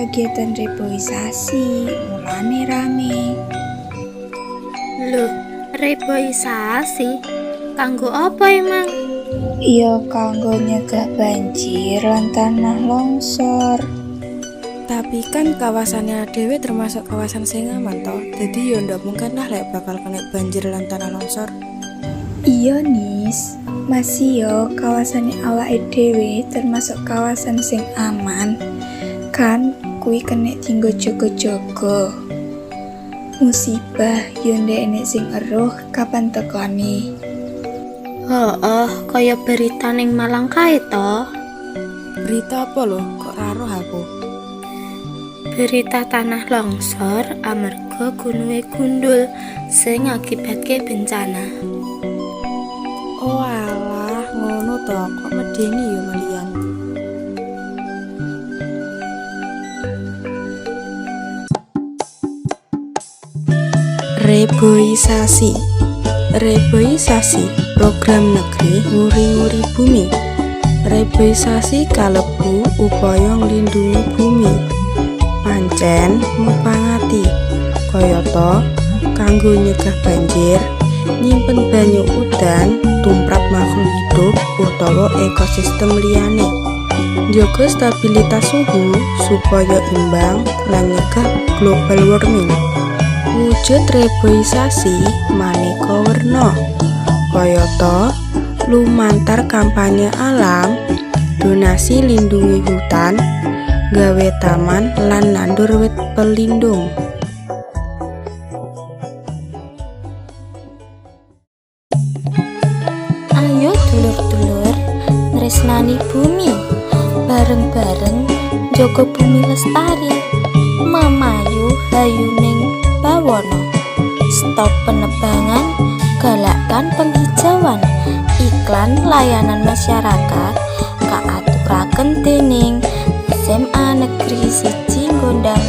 kegiatan reboisasi, mulane rame. Loh, reboisasi? Kanggo apa emang? Iya kanggo nyegah banjir lan tanah longsor. Tapi kan kawasannya dhewe termasuk kawasan sing aman toh. Jadi yo ndak mungkin lah lek bakal kena banjir lan tanah longsor. Iya Nis, masih yo kawasannya awake dhewe termasuk kawasan sing aman. Kan kuwi kena tinggo jogo-jogo. Musibah yo ndek enek sing eruh kapan tekone. Kaya berita ning Malang kae to. Berita apa loh? Kok raruh aku? Berita tanah longsor amarga gununge gundul sing ngakibatke bencana. Oh alah, ngono toh. Kok medeni yo malian. Reboisasi program negeri nguri-nguri bumi. Reboisasi kalebu upaya nglindhungi bumi. Pancen mupangati kayata kanggo nyegah banjir, nyimpen banyu udan tumrap makhluk hidup utawa ekosistem liyane, njaga stabilitas suhu supaya imbang lan nyegah global warming. Wujud reboisasi maneka werna kayata lumantar kampanye alam, donasi lindungi hutan, gawe taman lan nandur wit pelindung. Ayo dulur-dulur tresnani bumi, bareng-bareng njaga bumi lestari, mamayu hayuning bawana. Stop penebangan, galakkan penghijauan. Iklan layanan masyarakat kaaturaken dening SMA Negeri 1 Gondang